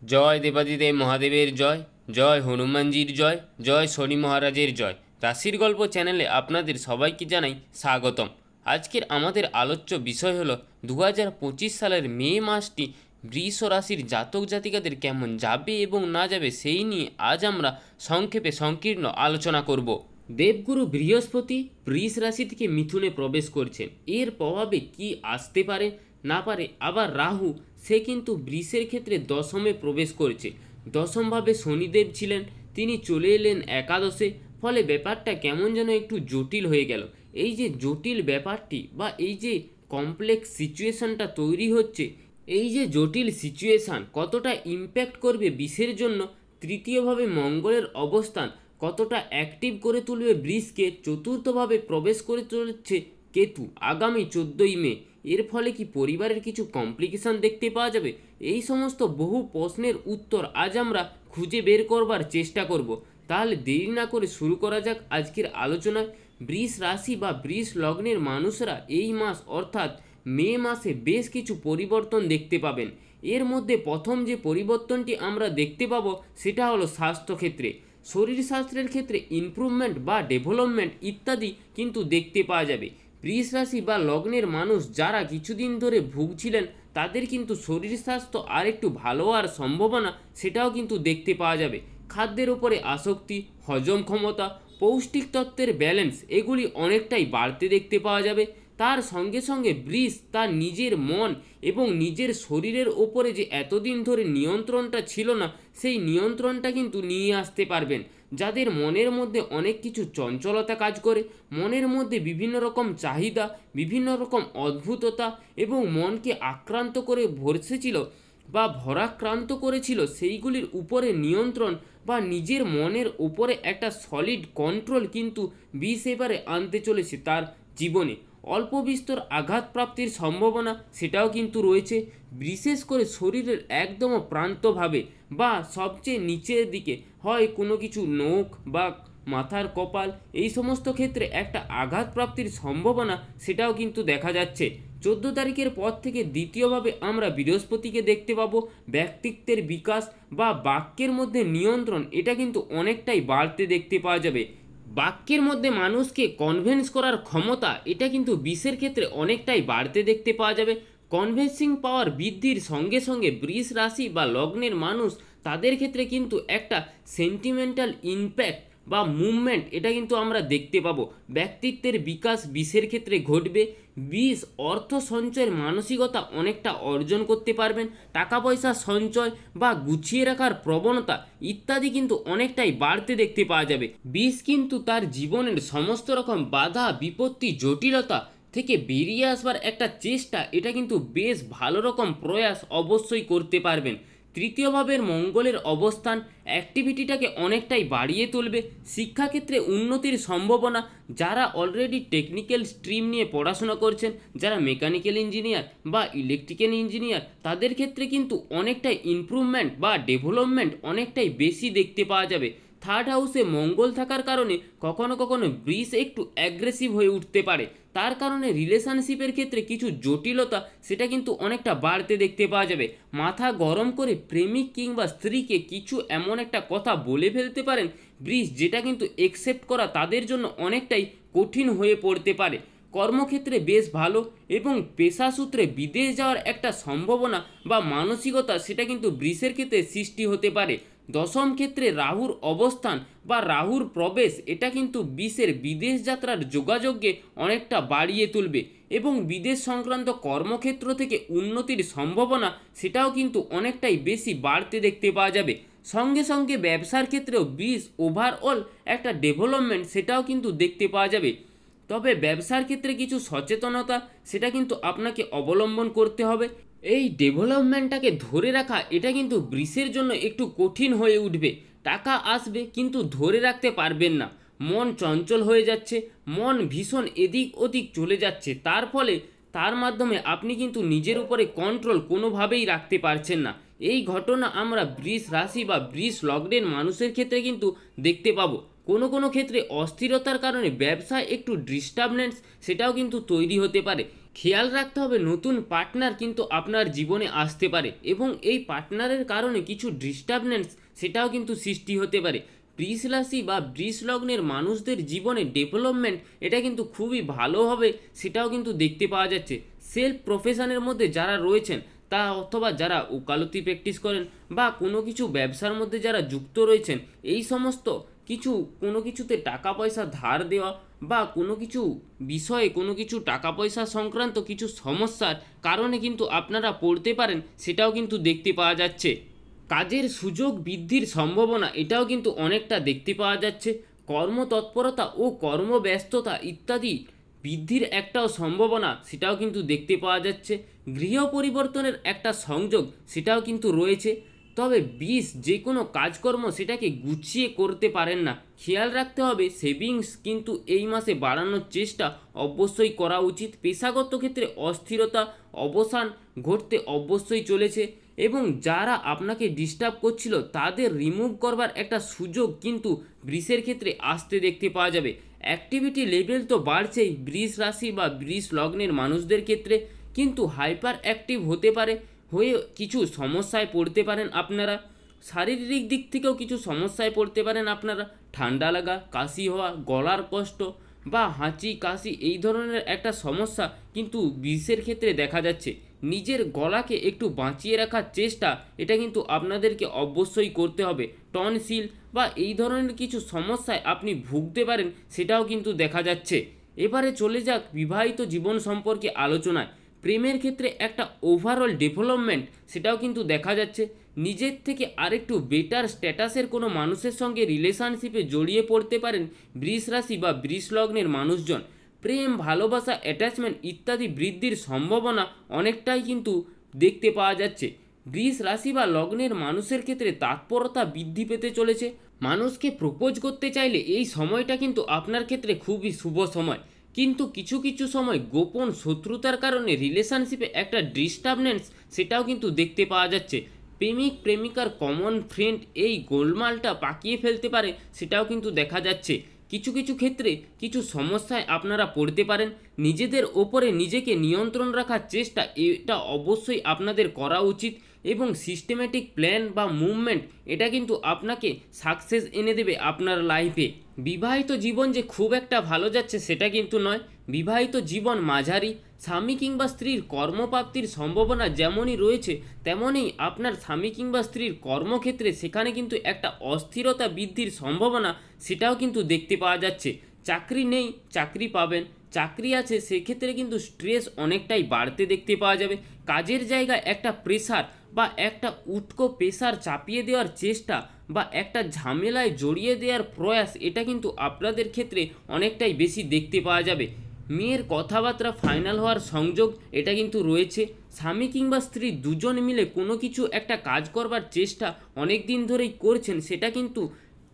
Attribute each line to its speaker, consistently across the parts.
Speaker 1: জয় দেবাদিদেব মহাদেবের জয়, জয় হনুমানজির জয়, জয় শনি মহারাজের জয়। রাশির গল্প চ্যানেলে আপনাদের সবাইকে জানাই স্বাগতম। আজকের আমাদের আলোচ্য বিষয় হলো 2025 সালের মে মাসটি বৃষ রাশির জাতক জাতিকাদের কেমন যাবে এবং না যাবে সেই নিয়ে আজ আমরা সংক্ষেপে সংকীর্ণ আলোচনা করব। দেবগুরু বৃহস্পতি বৃষ রাশি থেকে মিথুনে প্রবেশ করছেন। এর প্রভাবে কি আসতে পারে না পারে। আবার রাহু, সে কিন্তু বৃষের ক্ষেত্রে দশমে প্রবেশ করছে। দশমভাবে শনিদেব ছিলেন, তিনি চলে এলেন একাদশে। ফলে ব্যাপারটা কেমন যেন একটু জটিল হয়ে গেল। এই যে জটিল ব্যাপারটি বা এই যে কমপ্লেক্স সিচুয়েশনটা তৈরি হচ্ছে, এই যে জটিল সিচুয়েশান কতটা ইম্প্যাক্ট করবে বৃষের জন্য। তৃতীয়ভাবে মঙ্গলের অবস্থান কতটা অ্যাক্টিভ করে তুলবে বৃষকে। চতুর্থভাবে প্রবেশ করে চলেছে কেতু আগামী 14ই মে। এর ফলে কি পরিবারের কিছু কমপ্লিকেশন দেখতে পাওয়া যাবে? এই সমস্ত বহু প্রশ্নের উত্তর আজ আমরা খুঁজে বের করবার চেষ্টা করব। তাহলে দেরি না করে শুরু করা যাক আজকের আলোচনায়। বৃষ রাশি বা বৃষ লগ্নের মানুষরা এই মাস অর্থাৎ মে মাসে বেশ কিছু পরিবর্তন দেখতে পাবেন। এর মধ্যে প্রথম যে পরিবর্তনটি আমরা দেখতে পাবো সেটা হলো স্বাস্থ্যক্ষেত্রে। শরীর স্বাস্থ্যের ক্ষেত্রে ইমপ্রুভমেন্ট বা ডেভেলপমেন্ট ইত্যাদি কিন্তু দেখতে পাওয়া যাবে। বৃষ রাশি বা লগ্নের মানুষ যারা কিছুদিন ধরে ভুগছিলেন তাদের কিন্তু শরীর স্বাস্থ্য আর একটু ভালো হওয়ার সম্ভাবনা সেটাও কিন্তু দেখতে পাওয়া যাবে। খাদ্যের উপরে আসক্তি, হজম ক্ষমতা, পৌষ্টিক তত্ত্বের ব্যালেন্স এগুলি অনেকটাই বাড়তে দেখতে পাওয়া যাবে। তার সঙ্গে সঙ্গে বৃষ তার নিজের মন এবং নিজের শরীরের ওপরে যে এতদিন ধরে নিয়ন্ত্রণটা ছিল না, সেই নিয়ন্ত্রণটা কিন্তু নিয়ে আসতে পারবেন। যাদের মনের মধ্যে অনেক কিছু চঞ্চলতা কাজ করে, মনের মধ্যে বিভিন্ন রকম চাহিদা, বিভিন্ন রকম অদ্ভুততা এবং মনকে আক্রান্ত করে বসেছিল বা ভরাক্রান্ত করেছিল, সেইগুলির উপরে নিয়ন্ত্রণ বা নিজের মনের উপরে একটা সলিড কন্ট্রোল কিন্তু বৃষ এবারে আনতে চলেছে তার জীবনে। অল্প বিস্তর আঘাত প্রাপ্তির সম্ভাবনা সেটাও কিন্তু রয়েছে, বিশেষ করে শরীরের একদম প্রান্তভাবে বা সবচেয়ে নিচের দিকে, হয় কোনো কিছু নখ বা মাথার কপাল, এই সমস্ত ক্ষেত্রে একটা আঘাত প্রাপ্তির সম্ভাবনা সেটাও কিন্তু দেখা যাচ্ছে। 14 তারিখের পর থেকে দ্বিতীয়ভাবে আমরা বৃহস্পতিকে দেখতে পাবো। ব্যক্তিত্বের বিকাশ বা বাক্যের মধ্যে নিয়ন্ত্রণ এটা কিন্তু অনেকটাই বাড়তে দেখতে পাওয়া যাবে। বাক্যের মধ্যে মানুষকে কনভিন্স করার ক্ষমতা এটা কিন্তু বৃষের ক্ষেত্রে অনেকটাই বাড়তে দেখতে পাওয়া যাবে। কনভিন্সিং পাওয়ার বৃদ্ধির সঙ্গে সঙ্গে বৃষ রাশি বা লগ্নের মানুষ তাদের ক্ষেত্রে কিন্তু একটা সেন্টিমেন্টাল ইমপ্যাক্ট বা মুভমেন্ট এটা কিন্তু আমরা দেখতে পাবো। ব্যক্তিত্বের বিকাশ বৃষের ক্ষেত্রে ঘটবে। বৃষ অর্থ সঞ্চয়ের মানসিকতা অনেকটা অর্জন করতে পারবেন। টাকা পয়সা সঞ্চয় বা গুছিয়ে রাখার প্রবণতা ইত্যাদি কিন্তু অনেকটাই বাড়তে দেখতে পাওয়া যাবে। বৃষ কিন্তু তার জীবনের সমস্ত রকম বাধা বিপত্তি জটিলতা থেকে বেরিয়ে আসবার একটা চেষ্টা এটা কিন্তু বেশ ভালো রকম প্রয়াস অবশ্যই করতে পারবেন। তৃতীয় ভাবের মঙ্গলের অবস্থান অ্যাক্টিভিটিটাকে অনেকটাই বাড়িয়ে তুলবে। শিক্ষাক্ষেত্রে উন্নতির সম্ভাবনা, যারা অলরেডি টেকনিক্যাল স্ট্রিম নিয়ে পড়াশোনা করছেন, যারা মেকানিক্যাল ইঞ্জিনিয়ার বা ইলেকট্রিক্যাল ইঞ্জিনিয়ার, তাদের ক্ষেত্রে কিন্তু অনেকটাই ইমপ্রুভমেন্ট বা ডেভেলপমেন্ট অনেকটাই বেশি দেখতে পাওয়া যাবে। থার্ড হাউসে মঙ্গল থাকার কারণে কখনো কখনো বৃষ একটু অ্যাগ্রেসিভ হয়ে উঠতে পারে। তার কারণে রিলেশনশিপের ক্ষেত্রে কিছু জটিলতা সেটা কিন্তু অনেকটা বাড়তে দেখতে পাওয়া যাবে। মাথা গরম করে প্রেমিক কিংবা স্ত্রীকে কিছু এমন একটা কথা বলে ফেলতে পারেন বৃষ, যেটা কিন্তু একসেপ্ট করা তাদের জন্য অনেকটাই কঠিন হয়ে পড়তে পারে। কর্মক্ষেত্রে বেশ ভালো এবং পেশাসূত্রে বিদেশ যাওয়ার একটা সম্ভাবনা বা মানসিকতা সেটা কিন্তু বৃষের ক্ষেত্রে সৃষ্টি হতে পারে। দশম ক্ষেত্রে রাহুর অবস্থান বা রাহুর প্রবেশ এটা কিন্তু বৃষের বিদেশ যাত্রার যোগাযোগকে অনেকটা বাড়িয়ে তুলবে এবং বিদেশ সংক্রান্ত কর্মক্ষেত্র থেকে উন্নতির সম্ভাবনা সেটাও কিন্তু অনেকটাই বেশি বাড়তে দেখতে পাওয়া যাবে। সঙ্গে সঙ্গে ব্যবসার ক্ষেত্রেও বৃষ ওভারঅল একটা ডেভেলপমেন্ট সেটাও কিন্তু দেখতে পাওয়া যাবে। তবে ব্যবসার ক্ষেত্রে কিছু সচেতনতা সেটা কিন্তু আপনাকে অবলম্বন করতে হবে। এই ডেভেলপমেন্টটাকে ধরে রাখা এটা কিন্তু বৃষের জন্য একটু কঠিন হয়ে উঠবে। টাকা আসবে কিন্তু ধরে রাখতে পারবেন না, মন চঞ্চল হয়ে যাচ্ছে, মন ভীষণ এদিক ওদিক চলে যাচ্ছে, তার ফলে তার মাধ্যমে আপনি কিন্তু নিজের উপরে কন্ট্রোল কোনোভাবেই রাখতে পারছেন না। এই ঘটনা আমরা বৃষ রাশি বা বৃষ লগ্নের মানুষের ক্ষেত্রে কিন্তু দেখতে পাবো। কোনো কোনো ক্ষেত্রে অস্থিরতার কারণে ব্যবসায় একটু ডিস্টার্বেন্স সেটাও কিন্তু তৈরি হতে পারে। খেয়াল রাখতে হবে নতুন পার্টনার কিন্তু আপনার জীবনে আসতে পারে এবং এই পার্টনারের কারণে কিছু ডিস্টার্বেন্স সেটাও কিন্তু সৃষ্টি হতে পারে। বৃষ রাশি বা বৃষ লগ্নের মানুষদের জীবনে ডেভেলপমেন্ট এটা কিন্তু খুবই ভালো হবে সেটাও কিন্তু দেখতে পাওয়া যাচ্ছে। সেলফ প্রফেশনের মধ্যে যারা রয়েছেন তা অথবা যারা ওকালতি প্র্যাকটিস করেন বা কোনো কিছু ব্যবসার মধ্যে যারা যুক্ত রয়েছেন, এই সমস্ত কোনো কিছুতে টাকা পয়সা ধার দেওয়া বা কোনো কিছু বিষয়ে কোনো কিছু টাকা পয়সা সংক্রান্ত কিছু সমস্যার কারণে কিন্তু আপনারা পড়তে পারেন সেটাও কিন্তু দেখতে পাওয়া যাচ্ছে। কাজের সুযোগ বৃদ্ধির সম্ভাবনা এটাও কিন্তু অনেকটা দেখতে পাওয়া যাচ্ছে। কর্মতৎপরতা ও কর্মব্যস্ততা ইত্যাদি বৃদ্ধির একটাও সম্ভাবনা সেটাও কিন্তু দেখতে পাওয়া যাচ্ছে। গৃহ পরিবর্তনের একটা সংযোগ সেটাও কিন্তু রয়েছে। তবে যে কোনো কাজকর্ম সেটাকে গুছিয়ে করতে পারেন না। খেয়াল রাখতে হবে সেভিংস কিন্তু এই মাসে বাড়ানোর চেষ্টা অবশ্যই করা উচিত। পেশাগত ক্ষেত্রে অস্থিরতা অবসান ঘটতে অবশ্যই চলেছে এবং যারা আপনাকে ডিস্টার্ব করছিল তাদের রিমুভ করবার একটা সুযোগ কিন্তু বৃষের ক্ষেত্রে আসতে দেখতে পাওয়া যাবে। অ্যাক্টিভিটি লেভেল তো বাড়ছেই বৃষ রাশি বা বৃষ লগ্নের মানুষদের ক্ষেত্রে, কিন্তু হাইপার অ্যাক্টিভ হতে পারে হয়ে কিছু সমস্যায় পড়তে পারেন আপনারা। শারীরিক দিক থেকেও কিছু সমস্যায় পড়তে পারেন আপনারা। ঠান্ডা লাগা, কাশি হওয়া, গলার কষ্ট বা হাঁচি কাশি এই ধরনের একটা সমস্যা কিন্তু বিষের ক্ষেত্রে দেখা যাচ্ছে। নিজের গলাকে একটু বাঁচিয়ে রাখার চেষ্টা এটা কিন্তু আপনাদেরকে অবশ্যই করতে হবে। টনসিল বা এই ধরনের কিছু সমস্যায় আপনি ভুগতে পারেন সেটাও কিন্তু দেখা যাচ্ছে। এবারে চলে যাক বিবাহিত জীবন সম্পর্কে আলোচনায়। প্রেমের ক্ষেত্রে একটা ওভারঅল ডেভেলপমেন্ট সেটাও কিন্তু দেখা যাচ্ছে। নিজের থেকে আরেকটু বেটার স্ট্যাটাসের কোনো মানুষের সঙ্গে রিলেশনশিপে জড়িয়ে পড়তে পারেন বৃষ রাশি বা বৃষ লগ্নের মানুষজন। প্রেম, ভালোবাসা, অ্যাটাচমেন্ট ইত্যাদি বৃদ্ধির সম্ভাবনা অনেকটাই কিন্তু দেখতে পাওয়া যাচ্ছে। বৃষ রাশি বা লগ্নের মানুষের ক্ষেত্রে তৎপরতা বৃদ্ধি পেতে চলেছে। মানুষকে প্রপোজ করতে চাইলে এই সময়টা কিন্তু আপনার ক্ষেত্রে খুবই শুভ সময়, কিন্তু কিছু কিছু সময় গোপন শত্রুতার কারণে রিলেশনশিপে একটা ডিস্টার্বেন্স সেটাও কিন্তু দেখতে পাওয়া যাচ্ছে। প্রেমিক প্রেমিকার কমন ফ্রেন্ড এই গোলমালটা পাকিয়ে ফেলতে পারে সেটাও কিন্তু দেখা যাচ্ছে। কিছু কিছু ক্ষেত্রে কিছু সমস্যায় আপনারা পড়তে পারেন। নিজেদের ওপরে নিজেকে নিয়ন্ত্রণ রাখার চেষ্টা এটা অবশ্যই আপনাদের করা উচিত এবং সিস্টেমেটিক প্ল্যান বা মুভমেন্ট এটা কিন্তু আপনাকে সাকসেস এনে দেবে আপনার লাইফে। বিবাহিত জীবন যে খুব একটা ভালো যাচ্ছে সেটা কিন্তু নয়। বিবাহিত জীবন মাঝারি। স্বামী কিংবা স্ত্রীর কর্মপ্রাপ্তির সম্ভাবনা যেমনই রয়েছে তেমনই আপনার স্বামী কিংবা স্ত্রীর কর্মক্ষেত্রে সেখানে কিন্তু একটা অস্থিরতা বৃদ্ধির সম্ভাবনা সেটাও কিন্তু দেখতে পাওয়া যাচ্ছে। চাকরি নেই, চাকরি পাবেন। চাকরি আছে, সেক্ষেত্রে কিন্তু স্ট্রেস অনেকটাই বাড়তে দেখতে পাওয়া যাবে। কাজের জায়গায় একটা প্রেশার বা একটা উটকো প্রেশার চাপিয়ে দেওয়ার চেষ্টা বা একটা ঝামেলায় জড়িয়ে দেওয়ার প্রয়াস এটা কিন্তু আপনাদের ক্ষেত্রে অনেকটাই বেশি দেখতে পাওয়া যাবে। মেয়ের কথাবার্তা ফাইনাল হওয়ার সংযোগ এটা কিন্তু রয়েছে। স্বামী কিংবা স্ত্রী দুজন মিলে কোনো কিছু একটা কাজ করবার চেষ্টা অনেক দিন ধরেই করছেন, সেটা কিন্তু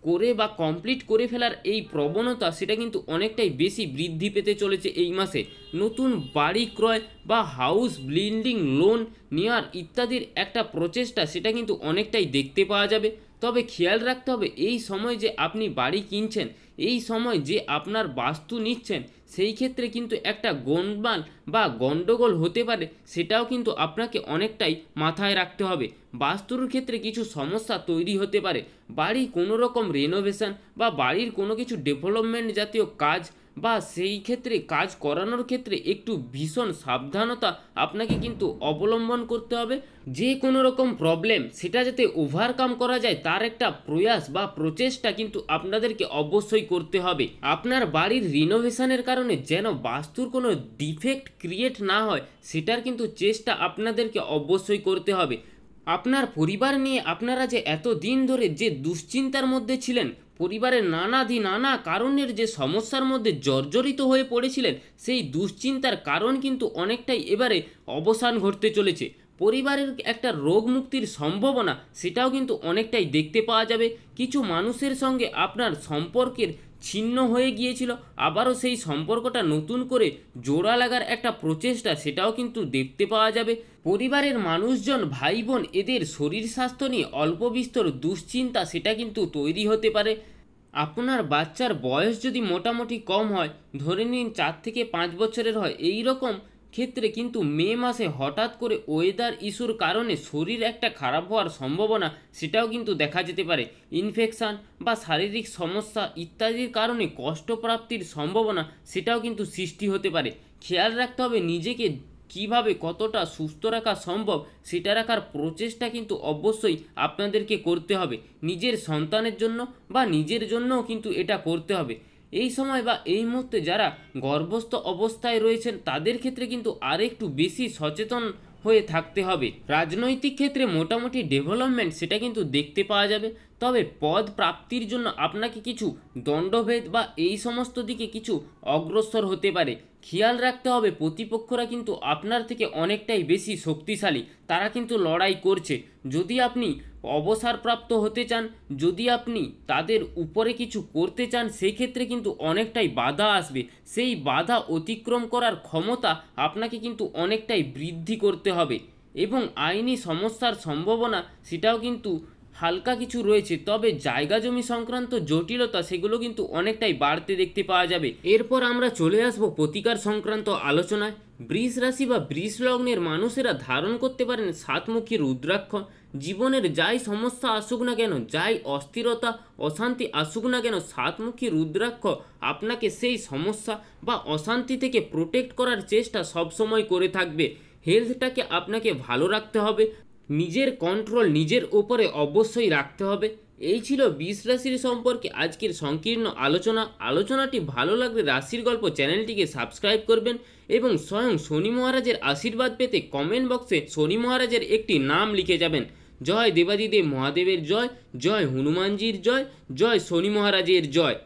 Speaker 1: করে বা কমপ্লিট করে ফেলার এই প্রবণতা সেটা কিন্তু অনেকটাই বেশি বৃদ্ধি পেতে চলেছে এই মাসে। নতুন বাড়ি ক্রয় বা হাউস বিল্ডিং লোন নেওয়ার ইত্যাদির একটা প্রচেষ্টা সেটা কিন্তু অনেকটাই দেখতে পাওয়া যাবে। তবে খেয়াল রাখতে হবে এই সময় যে আপনি বাড়ি কিনছেন, এই সময় যে আপনার বাস্তু নিচ্ছেন, সেই ক্ষেত্রে কিন্তু একটা গোলমাল বা গণ্ডগোল হতে পারে, সেটাও কিন্তু আপনাকে অনেকটাই মাথায় রাখতে হবে। বাস্তুর ক্ষেত্রে কিছু সমস্যা তৈরি হতে পারে। বাড়ি কোনো রকম রেনোভেশন বা বাড়ির কোনো কিছু ডেভেলপমেন্ট জাতীয় কাজ বা সেই ক্ষেত্রে কাজ করানোর ক্ষেত্রে একটু ভীষণ সাবধানতা আপনাকে কিন্তু অবলম্বন করতে হবে। যে কোনো রকম প্রবলেম সেটা যাতে ওভারকাম করা যায় তার একটা প্রয়াস বা প্রচেষ্টা কিন্তু আপনাদেরকে অবশ্যই করতে হবে। আপনার বাড়ির রিনোভেশনের কারণে যেন বাস্তুর কোনো ডিফেক্ট ক্রিয়েট না হয় সেটার কিন্তু চেষ্টা আপনাদেরকে অবশ্যই করতে হবে। আপনার পরিবার নিয়ে আপনারা যে এত দিন ধরে যে দুশ্চিন্তার মধ্যে ছিলেন, পরিবারের নানা কারণের যে সমস্যার মধ্যে জর্জরিত হয়ে পড়েছিলেন, সেই দুশ্চিন্তার কারণ কিন্তু অনেকটাই এবারে অবসান ঘটতে চলেছে। পরিবারের একটা রোগ মুক্তির সম্ভাবনা সেটাও কিন্তু অনেকটাই দেখতে পাওয়া যাবে। কিছু মানুষের সঙ্গে আপনার সম্পর্কের ছিন্ন হয়ে গিয়েছিল, আবারও সেই সম্পর্কটা নতুন করে জোড়া লাগার একটা প্রচেষ্টা সেটাও কিন্তু দেখতে পাওয়া যাবে। পরিবারের মানুষজন, ভাই বোন, এদের শরীর স্বাস্থ্য নিয়ে অল্প বিস্তর দুশ্চিন্তা সেটা কিন্তু তৈরি হতে পারে। আপনার বাচ্চার বয়স যদি মোটামুটি কম হয়, ধরে নিন 4 থেকে 5 বছরের হয়, এই রকম ক্ষেত্রে কিন্তু মে মাসে হঠাৎ করে ওয়েদার ইস্যুর কারণে শরীর একটা খারাপ হওয়ার সম্ভাবনা সেটাও কিন্তু দেখা যেতে পারে। ইনফেকশান বা শারীরিক সমস্যা ইত্যাদির কারণে কষ্টপ্রাপ্তির সম্ভাবনা সেটাও কিন্তু সৃষ্টি হতে পারে। খেয়াল রাখতে হবে নিজেকে কিভাবে কতটা সুস্থ রাখা সম্ভব সেটা রাখার প্রচেষ্টা কিন্তু অবশ্যই আপনাদেরকে করতে হবে। নিজের সন্তানের জন্য বা নিজের জন্যও কিন্তু এটা করতে হবে। এই সময় বা এই মুহূর্তে যারা গর্ভস্থ অবস্থায় রয়েছেন তাদের ক্ষেত্রে কিন্তু আরেকটু বেশি সচেতন হয়ে থাকতে হবে। রাজনৈতিক ক্ষেত্রে মোটামুটি ডেভেলপমেন্ট সেটা কিন্তু দেখতে পাওয়া যাবে, তবে পদ প্রাপ্তির জন্য আপনাকে কিছু দণ্ডভেদ বা এই সমস্ত দিকে কিছু অগ্রসর হতে পারে। খেয়াল রাখতে হবে প্রতিপক্ষরা কিন্তু আপনার থেকে অনেকটাই বেশি শক্তিশালী, তারা কিন্তু লড়াই করছে। যদি আপনি অবসরপ্রাপ্ত হতে চান, যদি আপনি তাদের উপরে কিছু করতে চান, সেক্ষেত্রে কিন্তু অনেকটাই বাধা আসবে। সেই বাধা অতিক্রম করার ক্ষমতা আপনাকে কিন্তু অনেকটাই বৃদ্ধি করতে হবে এবং আইনি সমস্যার সম্ভাবনা সেটাও কিন্তু হালকা কিছু রয়েছে, তবে জায়গা জমি সংক্রান্ত জটিলতা সেগুলো কিন্তু অনেকটাই বাড়তে দেখতে পাওয়া যাবে। এরপর আমরা চলে আসব প্রতিকার সংক্রান্ত আলোচনায়। বৃষ রাশি বা বৃষ লগ্নের মানুষেরা ধারণ করতে পারেন সাতমুখী রুদ্রাক্ষ। জীবনের যাই সমস্যা আসুক না কেন, যাই অস্থিরতা অশান্তি আসুক না কেন, সাতমুখী রুদ্রাক্ষ আপনাকে সেই সমস্যা বা অশান্তি থেকে প্রোটেক্ট করার চেষ্টা সবসময় করে থাকবে। হেলথটাকে আপনাকে ভালো রাখতে হবে, নিজের কন্ট্রোল নিজের ওপরে অবশ্যই রাখতে হবে। এই ছিল বৃষ রাশির সম্পর্কে আজকের সংকীর্ণ আলোচনাটি ভালো লাগলে রাশির গল্প চ্যানেলটিকে সাবস্ক্রাইব করবেন এবং স্বয়ং শনি মহারাজের আশীর্বাদ পেতে কমেন্ট বক্সে শনি মহারাজের একটি নাম লিখে যাবেন। জয় দেবাদিদেব মহাদেবের জয়, জয় হনুমানজির জয়, জয় শনি মহারাজের জয়।